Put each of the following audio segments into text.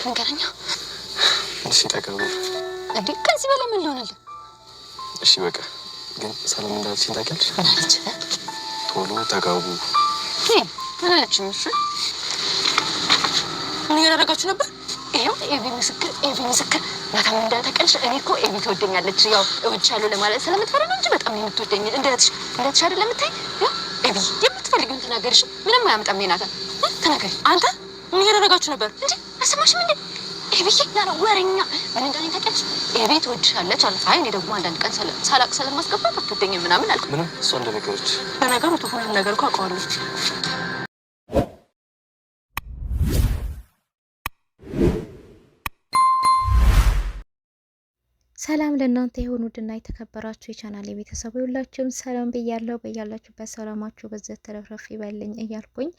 ነገረኛ እሺ ተጋቡ እንዴ ከዚህ በላይ ምን ሆነልህ? እሺ በቃ ግን ሰላም እንዳልሽኝ ታውቂያለሽ? አለች ቶሎ ተጋቡ። ምን አለችኝ? እሺ ምን ያደረጋችሁ ነበር? ይሄው ኤቪ ምስክር ናታን እንዳልተቀልሽ እኔ እኮ ኤቪ ትወደኛለች። ያው እወድሻለሁ ለማለት ስለምትፈራ ነው እንጂ በጣም ነው የምትወደኝ። እንደትሽ አይደለም የምታይ። ያው ኤቪ የምትፈልጊውን ተናገርሽ። ምንም አያመጣም። ናታን ተናገሪ። አንተ ምን ያደረጋችሁ ነበር እንዴ? አሰማሽም እንዴ? ኤቪ ያለው ወሬኛ ምን እንዳለኝ ታውቂያለሽ? ኤቪ ትወድሻለች አለ። አይ እኔ ደግሞ አንዳንድ ቀን ሳላቅ ስለማስገባት አትወደኝም ምናምን አልኩ። ምንም እሷ እንደነገረች ለነገሩ ሁሉም ነገር እኮ አውቀዋለሁ። ሰላም ለእናንተ የሆኑ ድና የተከበራችሁ የቻናል ቤተሰቦች ሁላችሁም ሰላም ብያለሁ። በያላችሁበት ሰላማችሁ በዘት ተረፍረፍ ይበልኝ እያልኩኝ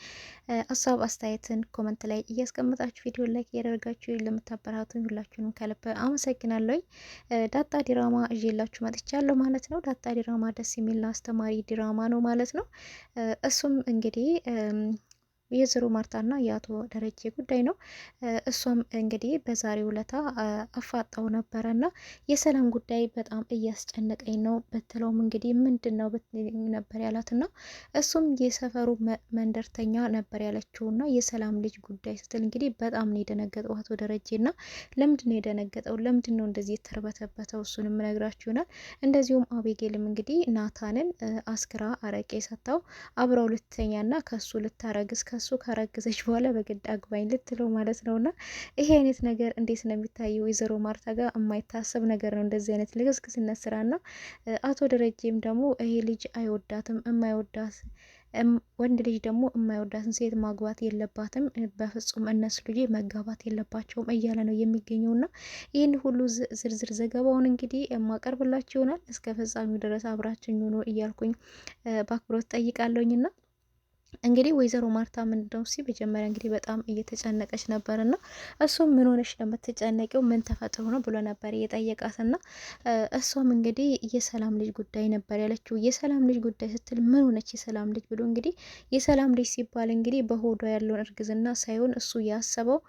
ሀሳብ አስተያየትን ኮመንት ላይ እያስቀመጣችሁ ቪዲዮ ላይክ እያደረጋችሁ ለምታበረታቱኝ ሁላችሁንም ከልብ አመሰግናለሁ። ዳጣ ዲራማ እዤላችሁ መጥቻለሁ ማለት ነው። ዳጣ ዲራማ ደስ የሚልና አስተማሪ ዲራማ ነው ማለት ነው። እሱም እንግዲህ የወይዘሮ ማርታና የአቶ ደረጀ ጉዳይ ነው። እሷም እንግዲህ በዛሬው ዕለት አፋጣው ነበረና የሰላም ጉዳይ በጣም እያስጨነቀኝ ነው ብትለውም እንግዲህ ምንድን ነው ነበር ያላትና እሱም የሰፈሩ መንደርተኛ ነበር ያለችውና የሰላም ልጅ ጉዳይ ስትል እንግዲህ በጣም ነው የደነገጠው አቶ ደረጀና ለምንድን ነው የደነገጠው? ለምንድን ነው እንደዚህ የተርበተበተው? እሱንም እነግራችሁ ይሆናል። እንደዚሁም አቤጌልም እንግዲህ ናታንን አስክራ አረቄ ሰጥታው አብረው ልትተኛና ከሱ ልታረግዝ እሱ ካረገዘች በኋላ በግድ አግባኝ ልትለው ማለት ነውና ይሄ አይነት ነገር እንዴት ነው የሚታየው? ወይዘሮ ማርታ ጋር የማይታሰብ ነገር ነው እንደዚህ አይነት ልክስክስነት ስራና አቶ ደረጀም ደግሞ ይሄ ልጅ አይወዳትም የማይወዳት ወንድ ልጅ ደግሞ የማይወዳትን ሴት ማግባት የለባትም በፍጹም እነሱ ልጅ መጋባት የለባቸውም እያለ ነው የሚገኘውና ይህን ሁሉ ዝርዝር ዘገባውን እንግዲህ የማቀርብላችሁ ይሆናል። እስከ ፍጻሜው ድረስ አብራችሁኝ ሆኖ እያልኩኝ በአክብሮት ጠይቃለሁኝና እንግዲህ ወይዘሮ ማርታ ምንድነው መጀመሪያ እንግዲህ በጣም እየተጨነቀች ነበርና እሱም ምን ሆነሽ ለምትጨነቂው ምን ተፈጥሮ ነው ብሎ ነበር እየጠየቃትና እሷም እንግዲህ የሰላም ልጅ ጉዳይ ነበር ያለችው። የሰላም ልጅ ጉዳይ ስትል ምን ሆነች የሰላም ልጅ ብሎ እንግዲህ የሰላም ልጅ ሲባል እንግዲህ በሆዷ ያለውን እርግዝና ሳይሆን እሱ ያሰበው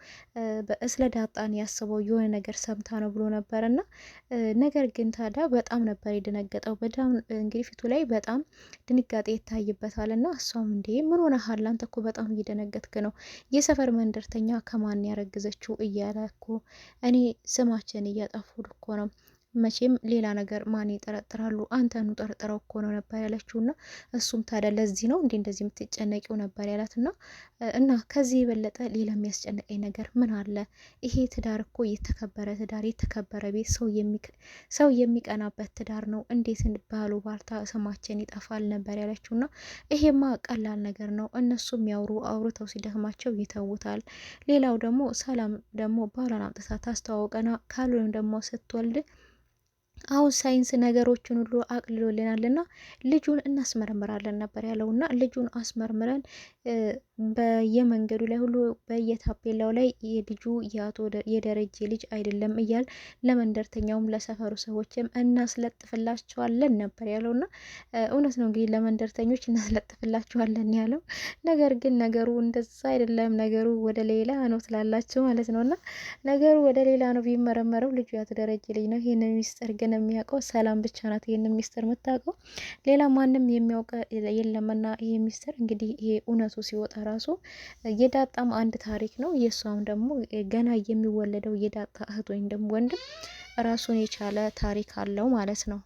ስለ ዳጣን ያሰበው የሆነ ነገር ሰምታ ነው ብሎ ነበርና ነገር ግን ታዲያ በጣም ነበር የደነገጠው። በጣም እንግዲህ ፊቱ ላይ በጣም ድንጋጤ ይታይበታልና እሷም እንዴ ምን ሆነሃል አንተ እኮ በጣም እየደነገጥክ ነው። የሰፈር መንደርተኛ ከማን ያረግዘችው እያለ እኮ እኔ ስማችን እያጠፉ እኮ ነው። መቼም ሌላ ነገር ማን ይጠረጥራሉ? አንተኑ ጠርጥረው እኮ ነው ነበር ያለችውና እሱም ታዲያ ለዚህ ነው እንዴ እንደዚህ የምትጨነቂው ነበር ያላትና እና ከዚህ የበለጠ ሌላ የሚያስጨንቀኝ ነገር ምን አለ? ይሄ ትዳር እኮ የተከበረ ትዳር የተከበረ ቤት ሰው የሚቀናበት ትዳር ነው። እንዴት ባሉ ባልታ ስማችን ይጠፋል ነበር ያለችውና ይሄማ ቀላል ነገር ነው። እነሱም ያውሩ አውርተው ሲደክማቸው ይተውታል። ሌላው ደግሞ ሰላም ደግሞ ባሏን አምጥታ ታስተዋውቀና ካልሆነም ደግሞ ስትወልድ አሁን ሳይንስ ነገሮችን ሁሉ አቅልሎልናልና ልጁን እናስመርምራለን ነበር ያለውና ልጁን አስመርምረን በየመንገዱ ላይ ሁሉ በየታፔላው ላይ የልጁ የደረጀ ልጅ አይደለም እያል ለመንደርተኛውም ለሰፈሩ ሰዎችም እናስለጥፍላቸዋለን ነበር ያለውና እውነት ነው እንግዲህ ለመንደርተኞች እናስለጥፍላቸዋለን ያለው ነገር ግን ነገሩ እንደዛ አይደለም። ነገሩ ወደ ሌላ ነው ትላላችሁ ማለት ነውና ነገሩ ወደ ሌላ ነው። ቢመረመረው ልጁ ያተደረጀ ልጅ ነው። ይሄንን ሚስጥር ግን የሚያውቀው ሰላም ብቻ ናት። ይሄንን ሚስጥር የምታውቀው ሌላ ማንም የሚያውቀ የለምና ይሄ ሚስጥር እንግዲህ ይሄ እውነቱ ሲወጣ ራሱ የዳጣም አንድ ታሪክ ነው። የሷም ደግሞ ገና የሚወለደው የዳጣ እህት ወይም ደግሞ ወንድም ራሱን የቻለ ታሪክ አለው ማለት ነው።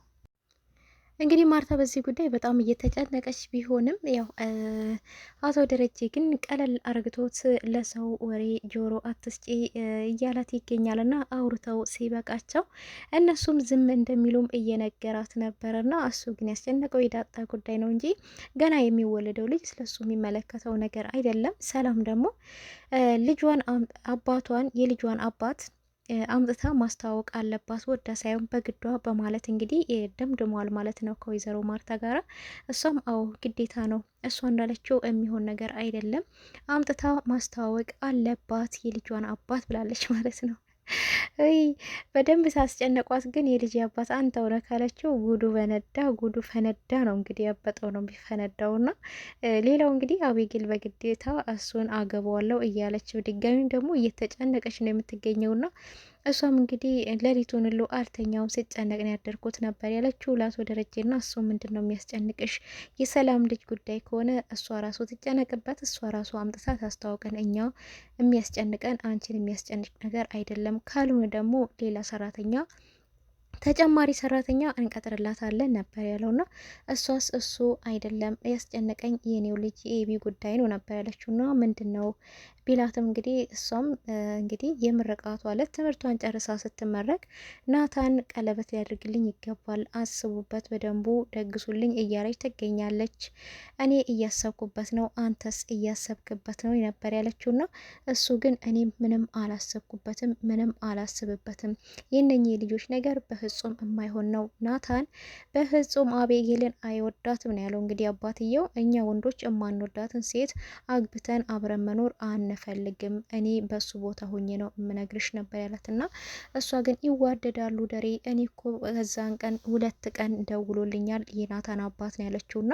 እንግዲህ ማርታ በዚህ ጉዳይ በጣም እየተጨነቀች ቢሆንም ያው አቶ ደረጀ ግን ቀለል አርግቶት ለሰው ወሬ ጆሮ አትስጪ እያላት ይገኛልና አውርተው ሲበቃቸው እነሱም ዝም እንደሚሉም እየነገራት ነበረና እሱ ግን ያስጨነቀው የዳጣ ጉዳይ ነው እንጂ ገና የሚወለደው ልጅ ስለሱ የሚመለከተው ነገር አይደለም። ሰላም ደግሞ የልጇን አባት አምጥታ ማስተዋወቅ አለባት ወዳ ሳይሆን በግዷ በማለት እንግዲህ ደምድሟል ማለት ነው ከወይዘሮ ማርታ ጋራ። እሷም አዎ ግዴታ ነው እሷ እንዳለችው የሚሆን ነገር አይደለም አምጥታ ማስተዋወቅ አለባት የልጇን አባት ብላለች ማለት ነው። ወይ በደንብ ሳስጨነቋት ግን የልጅ አባት አንተ ሆነ ካለችው ጉዱ ፈነዳ ነው እንግዲህ ያበጠው ነው የሚፈነዳውና ሌላው እንግዲህ አቤጌል በግዴታ እሱን አገባዋለሁ እያለች ድጋሚም ደግሞ እየተጨነቀች ነው የምትገኘውና እሷም እንግዲህ ሌሊቱን ሁሉ አልተኛውም ሲጨነቅ ነው ያደርኩት ነበር ያለችው ለአቶ ደረጀና እሱ ምንድን ነው የሚያስጨንቅሽ? የሰላም ልጅ ጉዳይ ከሆነ እሷ ራሱ ትጨነቅበት፣ እሷ ራሱ አምጥታ ታስተዋውቀን። እኛ የሚያስጨንቀን አንቺን የሚያስጨንቅ ነገር አይደለም፣ ካልሆነ ደግሞ ሌላ ሰራተኛ ተጨማሪ ሰራተኛ እንቀጥርላታለን ነበር ያለውና እሷስ እሱ አይደለም ያስጨነቀኝ የኔው ልጅ የኤቢ ጉዳይ ነው ነበር ያለችውና ምንድን ነው ቢላትም እንግዲህ እሷም እንግዲህ የምርቃቷ ዕለት ትምህርቷን ጨርሳ ስትመረቅ ናታን ቀለበት ሊያደርግልኝ ይገባል፣ አስቡበት፣ በደንቡ ደግሱልኝ እያለች ትገኛለች። እኔ እያሰብኩበት ነው፣ አንተስ እያሰብክበት ነው ነበር ያለችውና እሱ ግን እኔ ምንም አላሰብኩበትም፣ ምንም አላስብበትም፣ የእነኚህ ልጆች ነገር በፍጹም የማይሆን ነው። ናታን በፍጹም አቤጌልን አይወዳትም ነው ያለው። እንግዲህ አባትየው እኛ ወንዶች የማንወዳትን ሴት አግብተን አብረን መኖር አንፈልግም፣ እኔ በሱ ቦታ ሆኜ ነው የምነግርሽ ነበር ያላት እና እሷ ግን ይዋደዳሉ ደሬ፣ እኔ እኮ ከዛን ቀን 2 ቀን ደውሎልኛል የናታን አባት ነው ያለችውና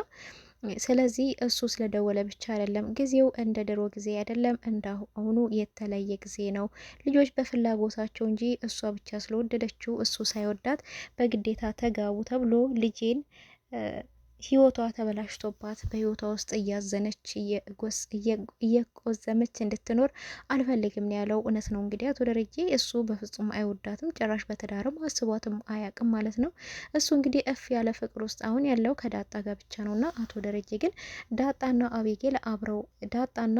ስለዚህ እሱ ስለደወለ ብቻ አይደለም፣ ጊዜው እንደ ድሮ ጊዜ አይደለም፣ እንዳሁኑ የተለየ ጊዜ ነው። ልጆች በፍላጎታቸው እንጂ እሷ ብቻ ስለወደደችው እሱ ሳይወዳት በግዴታ ተጋቡ ተብሎ ልጄን ህይወቷ ተበላሽቶባት በህይወቷ ውስጥ እያዘነች እየቆዘመች እንድትኖር አልፈልግም ነው ያለው። እውነት ነው እንግዲህ አቶ ደረጀ እሱ በፍጹም አይወዳትም፣ ጭራሽ በትዳርም አስቧትም አያውቅም ማለት ነው። እሱ እንግዲህ እፍ ያለ ፍቅር ውስጥ አሁን ያለው ከዳጣ ጋር ብቻ ነውና አቶ ደረጀ ግን ዳጣና አቤጌል አብረው ዳጣና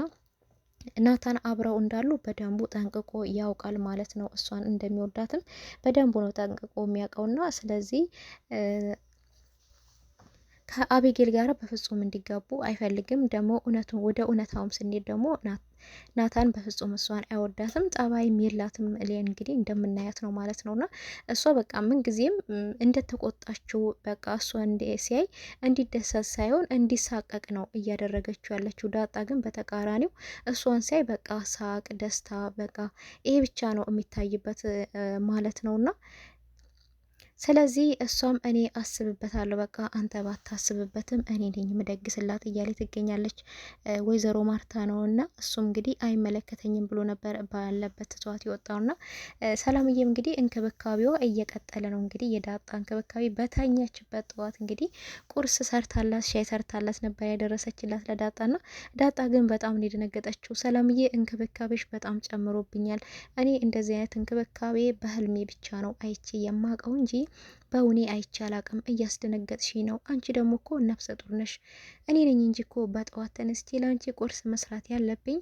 ናታን አብረው እንዳሉ በደንቡ ጠንቅቆ ያውቃል ማለት ነው። እሷን እንደሚወዳትም በደንቡ ነው ጠንቅቆ የሚያውቀውና ስለዚህ ከአቤጌል ጋር በፍጹም እንዲጋቡ አይፈልግም። ደግሞ ወደ እውነታውም ስንሄድ ደግሞ ናታን በፍጹም እሷን አይወዳትም፣ ጸባይም የላትም ሊያን እንግዲህ እንደምናያት ነው ማለት ነውና እሷ በቃ ምን ጊዜም እንደተቆጣችው በቃ እሷ ሲያይ እንዲደሰት ሳይሆን እንዲሳቀቅ ነው እያደረገችው ያለችው። ዳጣ ግን በተቃራኒው እሷን ሲያይ በቃ ሳቅ፣ ደስታ በቃ ይሄ ብቻ ነው የሚታይበት ማለት ነውና ስለዚህ እሷም እኔ አስብበታለሁ በቃ አንተ ባታስብበትም እኔ ነኝ ምደግስላት እያለ ትገኛለች። ወይዘሮ ማርታ ነው እና እሱም እንግዲህ አይመለከተኝም ብሎ ነበር ባለበት ትቷት ይወጣውና ሰላምዬም እንግዲህ እንክብካቤዋ እየቀጠለ ነው። እንግዲህ የዳጣ እንክብካቤ በታኛችበት ጠዋት እንግዲህ ቁርስ ሰርታላት ሻይ ሰርታላት ነበር ያደረሰችላት ለዳጣና ዳጣ ግን በጣም ነው የደነገጠችው። ሰላምዬ እንክብካቤሽ በጣም ጨምሮብኛል፣ እኔ እንደዚህ አይነት እንክብካቤ በህልሜ ብቻ ነው አይቼ የማውቀው እንጂ በውኔ አይቼ አላቅም፣ እያስደነገጥሽ ነው። አንቺ ደግሞ እኮ ነፍሰ ጡር ነሽ። እኔ ነኝ እንጂ እኮ በጠዋት ተነስቼ ለአንቺ ቁርስ መስራት ያለብኝ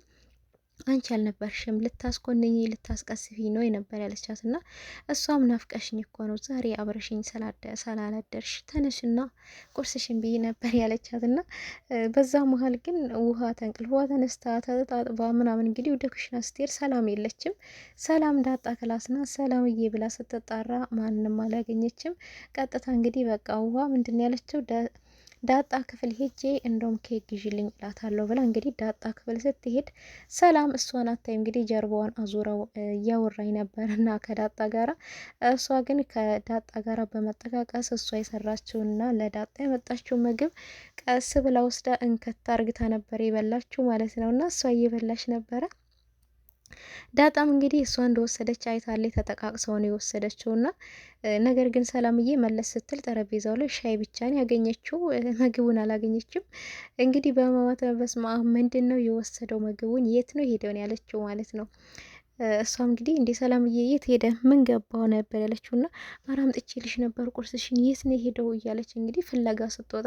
አንቺ አልነበርሽም፣ ልታስኮንኝ ልታስቀስፊ ነው የነበር ያለቻት እና እሷም ናፍቀሽኝ እኮ ነው ዛሬ አብረሽኝ ስላላደርሽ ተነሽና ቁርስሽን ብዬ ነበር ያለቻት እና በዛ መሀል ግን ውሃ ተንቅልፏ ተነስታ ተጣጥባ ምናምን እንግዲህ ወደ ኩሽና ስትሄድ ሰላም የለችም። ሰላም ዳጣ ክላስና ሰላምዬ ብላ ስትጣራ ማንንም አላገኘችም። ቀጥታ እንግዲህ በቃ ውሃ ምንድን ያለችው ዳጣ ክፍል ሄጄ እንደውም ኬክ ግዢልኝ እላታለሁ ብላ እንግዲህ ዳጣ ክፍል ስትሄድ ሰላም እሷን አታይ እንግዲህ ጀርባዋን አዙረው እያወራኝ ነበር እና ከዳጣ ጋራ እሷ ግን ከዳጣ ጋራ በመጠቃቀስ እሷ የሰራችውና ለዳጣ የመጣችው ምግብ ቀስ ብላ ወስዳ እንከታ አርግታ ነበር የበላችው ማለት ነው። እና እሷ እየበላች ነበረ። ዳጣም እንግዲህ እሷ እንደወሰደች አይታለች፣ ተጠቃቅሰው ነው የወሰደችው እና ነገር ግን ሰላምዬ መለስ ስትል ጠረጴዛው ላይ ሻይ ብቻ ነው ያገኘችው፣ ምግቡን አላገኘችም። እንግዲህ በማማት በስማ ምንድን ነው የወሰደው ምግቡን የት ነው ሄደውን ያለችው ማለት ነው። እሷም እንግዲህ እንደ ሰላምዬ የት ሄደ ምን ገባው ነበር ያለችውና አራምጥቼልሽ ነበር ቁርስሽን የት ነው ሄደው እያለች እንግዲህ ፍለጋ ስትወጣ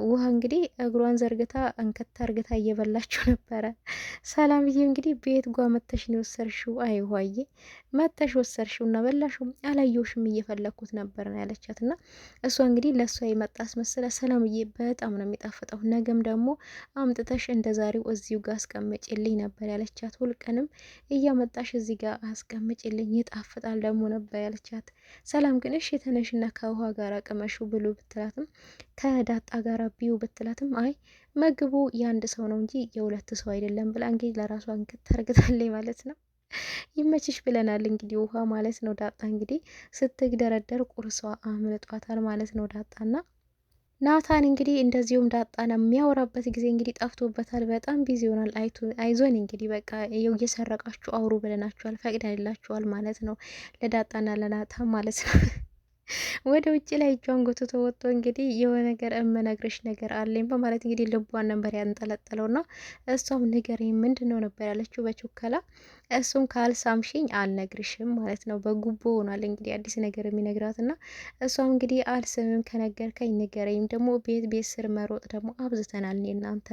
ውሃ እንግዲህ እግሯን ዘርግታ እንከታ እርግታ እየበላችው ነበረ። ሰላምዬ እንግዲህ ቤት ጓ መተሽ ነው የወሰድሽው? አይ ውሃዬ መተሽ ወሰድሽው እና በላሽው? አላየውሽም እየፈለግኩት ነበር ነው ያለቻት እና እሷ እንግዲህ ለእሷ የመጣ አስመስላ ሰላምዬ በጣም ነው የሚጣፍጠው፣ ነገም ደግሞ አምጥተሽ እንደ ዛሬው እዚሁ ጋር አስቀምጭልኝ ነበር ያለቻት። ሁልቀንም እያመጣሽ እዚህ ጋር አስቀምጭልኝ ይጣፍጣል ደግሞ ነበር ያለቻት። ሰላም ግን እሺ ተነሽና ከውሃ ጋር አቅመሹ ብሉ ብትላትም ከዳጣ ጋር ቢዩ ብትላትም አይ ምግቡ የአንድ ሰው ነው እንጂ የሁለት ሰው አይደለም ብላ እንግዲህ ለራሷ እንክት ታርግታለች ማለት ነው። ይመችሽ ብለናል። እንግዲህ ውሃ ማለት ነው። ዳጣ እንግዲህ ስትግደረደር ቁርሷ አምልጧታል ማለት ነው ዳጣና ናታን እንግዲህ እንደዚሁም ዳጣን የሚያወራበት ጊዜ እንግዲህ ጠፍቶበታል። በጣም ቢዚ ይሆናል። አይዞን እንግዲህ በቃ እየሰረቃችሁ አውሩ ብለናችኋል፣ ፈቅደንላችኋል ማለት ነው ለዳጣና ለናታን ማለት ነው። ወደ ውጭ ላይ እጇን ጎትቶ ወጥቶ እንግዲህ የሆነ ነገር እምነግርሽ ነገር አለኝ በማለት እንግዲህ ልቧን ነበር ያንጠለጠለውና እሷም ንገረኝ ምንድን ነው ነበር ያለችው በቹከላ። እሱም ካልሳምሽኝ አልነግርሽም ማለት ነው። በጉቦ ሆኗል እንግዲህ አዲስ ነገር የሚነግራትና እሷም እንግዲህ አልስምም ከነገርከኝ ንገረኝ። ደግሞ ቤት ስር መሮጥ ደግሞ አብዝተናል እኔ እናንተ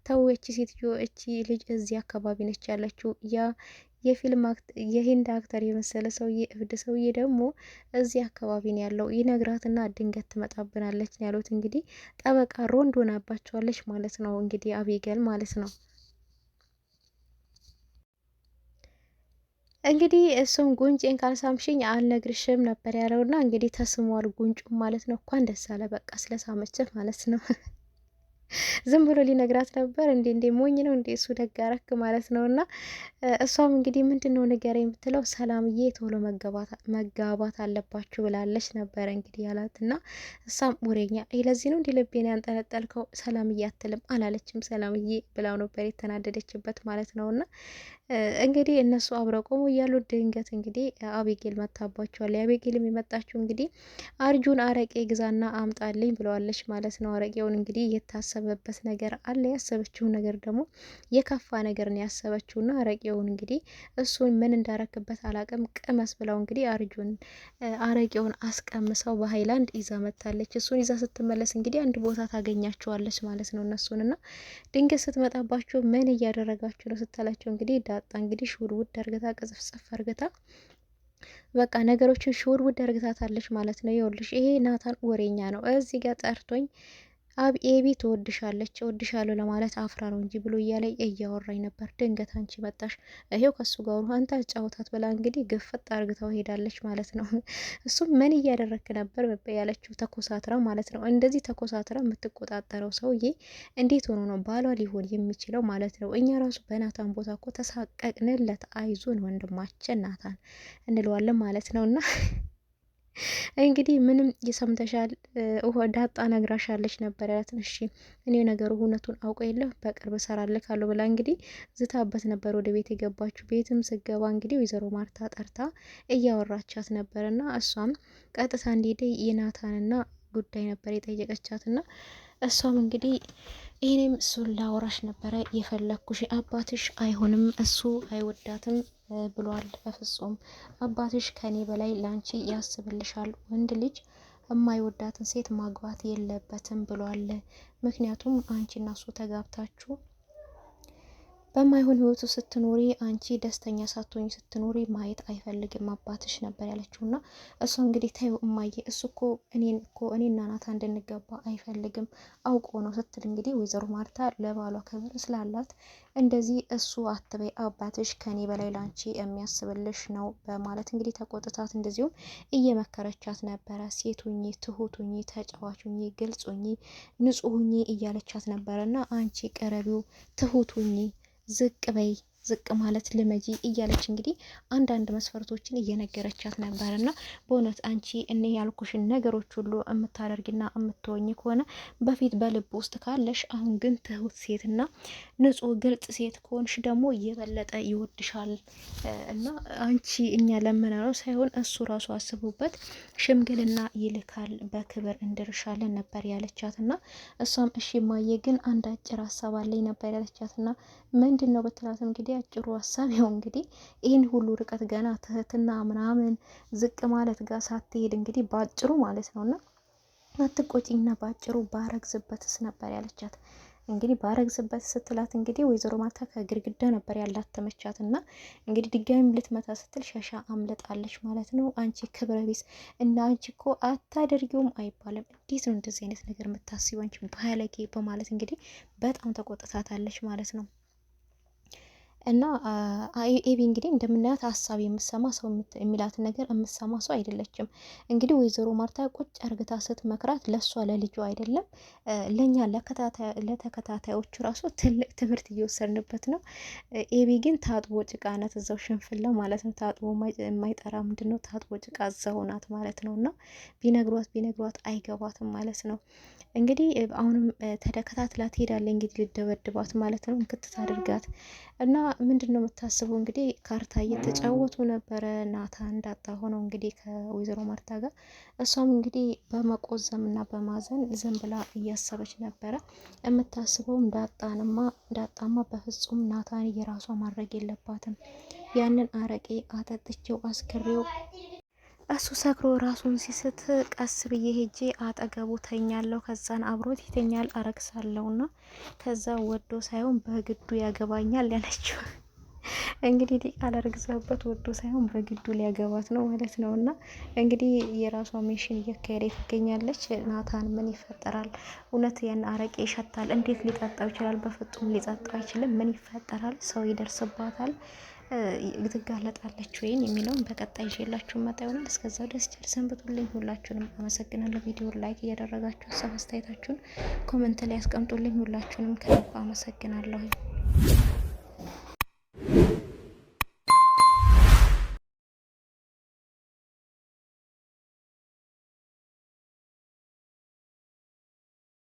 ተው። እቺ ሴትዮ እቺ ልጅ እዚህ አካባቢ ነች ያለችው ያ የሂንድ አክተር የመሰለ ሰውዬ እብድ ሰውዬ ደግሞ እዚህ አካባቢ ነው ያለው። ይነግራትና ድንገት ትመጣብናለች ነው ያሉት። እንግዲህ ጠበቃ ሮንድ ሆናባቸዋለች ማለት ነው። እንግዲህ አቤገል ማለት ነው። እንግዲህ እሱም ጉንጬን ካልሳምሽኝ አልነግርሽም ነበር ያለውና እንግዲህ ተስሟል ጉንጩ ማለት ነው። እንኳን ደስ አለ በቃ ስለሳመችህ ማለት ነው። ዝም ብሎ ሊነግራት ነበር። እንዴ ሞኝ ነው እንዴ እሱ ደጋረክ ማለት ነው። እና እሷም እንግዲህ ምንድን ነው ነገር የምትለው ሰላምዬ ቶሎ መጋባት አለባችሁ ብላለች ነበረ እንግዲህ ያላት። እና እሷም ወሬኛ ለዚህ ነው እንዲ ልቤን ያንጠለጠልከው ሰላምዬ አትልም አላለችም ሰላምዬ ብላው ነበር የተናደደችበት ማለት ነው። እና እንግዲህ እነሱ አብረው ቆሞ እያሉ ድንገት እንግዲህ አቤጌል መታባቸዋል። አቤጌልም የመጣችው እንግዲህ አርጁን አረቄ ግዛና አምጣልኝ ብለዋለች ማለት ነው። አረቄውን እንግዲህ የታሰበበት ነገር አለ። ያሰበችውን ነገር ደግሞ የከፋ ነገር ነው ያሰበችውና አረቄውን እንግዲህ እሱን ምን እንዳረክበት አላቅም ቅመስ ብለው እንግዲህ አርጁን አረቄውን አስቀምሰው በሀይላንድ ይዛ መታለች። እሱን ይዛ ስትመለስ እንግዲህ አንድ ቦታ ታገኛቸዋለች ማለት ነው እነሱንና ድንገት ስትመጣባቸው ምን እያደረጋችሁ ነው ስታላቸው እንግዲህ ዳጣ እንግዲህ ሽውርውድ አርግታ ቅጽፍጽፍ አርግታ በቃ ነገሮችን ሽውርውድ አርግታታለች ማለት ነው። ይኸውልሽ ይሄ ናታን ወሬኛ ነው። እዚህ ጋር ጠርቶኝ ኤቢ ትወድሻለች እወድሻለሁ ለማለት አፍራ ነው እንጂ ብሎ እያለ እያወራኝ ነበር። ድንገት አንቺ መጣሽ፣ ይሄው ከሱ ጋር አንተ አጫውታት ብላ እንግዲህ ግፍጥ አርግታው ሄዳለች ማለት ነው። እሱም ምን እያደረክ ነበር ያለችው ተኮሳትራ ማለት ነው። እንደዚህ ተኮሳትራ የምትቆጣጠረው ሰውዬ እንዴት ሆኖ ነው ባሏ ሊሆን የሚችለው ማለት ነው። እኛ ራሱ በናታን ቦታ እኮ ተሳቀቅንለት። አይዞን ወንድማችን ናታን እንለዋለን ማለት ነው። እና እንግዲህ ምንም የሰምተሻል ዳጣ ነግራሻለች ነበር ያላትን። እሺ እኔ ነገሩ እውነቱን አውቀ የለ በቅርብ እሰራለሁ ካለው ብላ እንግዲህ ዝታበት ነበር ወደ ቤት የገባችው። ቤትም ስገባ እንግዲህ ወይዘሮ ማርታ ጠርታ እያወራቻት ነበርና እሷም ቀጥታ እንዲሄደ የናታንና ጉዳይ ነበር የጠየቀቻትና እሷም እንግዲህ ይህኔም እሱን ላወራሽ ነበረ የፈለግኩሽ፣ አባትሽ አይሆንም እሱ አይወዳትም ብሏል። በፍጹም አባትሽ ከኔ በላይ ላንቺ ያስብልሻል። ወንድ ልጅ የማይወዳትን ሴት ማግባት የለበትም ብሏል። ምክንያቱም አንቺና እሱ ተጋብታችሁ በማይሆን ህይወቱ ስትኖሪ አንቺ ደስተኛ ሳትሆኝ ስትኖሪ ማየት አይፈልግም አባትሽ ነበር ያለችውና እሷ እንግዲህ ታዩ እማዬ እሱ እኮ እኔና ናታ እንድንገባ አይፈልግም አውቆ ነው ስትል እንግዲህ ወይዘሮ ማርታ ለባሏ ክብር ስላላት እንደዚህ እሱ አትበይ አባትሽ ከኔ በላይ ላንቺ የሚያስብልሽ ነው በማለት እንግዲህ ተቆጥታት እንደዚሁም እየመከረቻት ነበረ። ሴቱኝ፣ ትሁቱኝ፣ ተጫዋቹኝ፣ ግልጹኝ፣ ንጹሁኝ እያለቻት ነበረና አንቺ ቀረቢው ትሁቱኝ ዝቅ በይ ዝቅ ማለት ልመጂ እያለች እንግዲህ አንዳንድ መስፈርቶችን እየነገረቻት ነበርና በእውነት አንቺ እኔ ያልኩሽን ነገሮች ሁሉ የምታደርጊና የምትወኝ ከሆነ በፊት በልብ ውስጥ ካለሽ፣ አሁን ግን ትሁት ሴትና ንጹህ ግልጽ ሴት ከሆንሽ ደግሞ የበለጠ ይወድሻል እና አንቺ እኛ ለምነ ነው ሳይሆን እሱ ራሱ አስቡበት ሽምግልና ይልካል በክብር እንድርሻለን ነበር ያለቻትና እሷም እሺ ማየ ግን አንድ አጭር ሀሳብ አለኝ ነበር ያለቻትና ምንድን ነው በትላት እንግዲህ አጭሩ ሀሳብ ያው እንግዲህ ይህን ሁሉ ርቀት ገና ትህትና ምናምን ዝቅ ማለት ጋር ሳትሄድ እንግዲህ ባጭሩ ማለት ነውና አትቆጪና ባጭሩ ባረግዝበትስ ነበር ያለቻት። እንግዲህ ባረግዝበት ስትላት እንግዲህ ወይዘሮ ማርታ ከግድግዳ ነበር ያላተመቻት እና እንግዲህ ድጋሚ ልትመታ ስትል ሸሻ አምልጣለች ማለት ነው። አንቺ ክብረ ቢስ እና አንቺ እኮ አታደርጊውም አይባልም። እንዴት ነው እንደዚህ አይነት ነገር የምታስቢው አንቺ ባለጌ በማለት እንግዲህ በጣም ተቆጥታታለች ማለት ነው። እና ኤቢ እንግዲህ እንደምናያት ሀሳብ የምሰማ ሰው የሚላትን ነገር የምሰማ ሰው አይደለችም። እንግዲህ ወይዘሮ ማርታ ቁጭ አርግታ ስትመክራት ለእሷ ለልጇ አይደለም ለእኛ ለተከታታዮቹ ራሱ ትልቅ ትምህርት እየወሰድንበት ነው። ኤቢ ግን ታጥቦ ጭቃ ናት፣ እዛው ሽንፍላ ማለት ነው። ታጥቦ የማይጠራ ምንድን ነው? ታጥቦ ጭቃ እዛው ናት ማለት ነው። እና ቢነግሯት አይገባትም ማለት ነው። እንግዲህ አሁንም ተከታትላ ትሄዳለች። እንግዲህ ልደበድባት ማለት ነው። እንክትት አድርጋት እና ምንድን ነው የምታስበው? እንግዲህ ካርታ እየተጫወቱ ነበረ። ናታን እንዳጣ ሆነው እንግዲህ ከወይዘሮ ማርታ ጋር እሷም እንግዲህ በመቆዘም እና በማዘን ዝም ብላ እያሰበች ነበረ። የምታስበውም እንዳጣማ በፍጹም ናታን የራሷ ማድረግ የለባትም። ያንን አረቄ አጠጥቼው አስክሬው እሱ ሰክሮ ራሱን ሲስት ቀስ ብዬ ሄጄ አጠገቡ ተኛለሁ። ከዛን አብሮት ይተኛል፣ አረግሳለሁና ከዛ ወዶ ሳይሆን በግዱ ያገባኛል ያለችው እንግዲህ ዲቃላ ረግዛበት ወዶ ሳይሆን በግዱ ሊያገባት ነው ማለት ነው። እና እንግዲህ የራሷ ሚሽን እያካሄደ ትገኛለች። ናታን ምን ይፈጠራል? እውነት ያን አረቄ ይሸታል? እንዴት ሊጠጣው ይችላል? በፍጹም ሊጠጣው አይችልም። ምን ይፈጠራል? ሰው ይደርስባታል? ትጋለጣለች ወይን የሚለውን በቀጣይ ይዤላችሁ መጣ ይሆናል። እስከዛው ደስ ቸር ሰንብቱልኝ። ሁላችሁንም አመሰግናለሁ። ቪዲዮ ላይክ እያደረጋችሁ ሀሳብ አስተያየታችሁን ኮመንት ላይ ያስቀምጡልኝ። ሁላችሁንም ከልብ አመሰግናለሁ።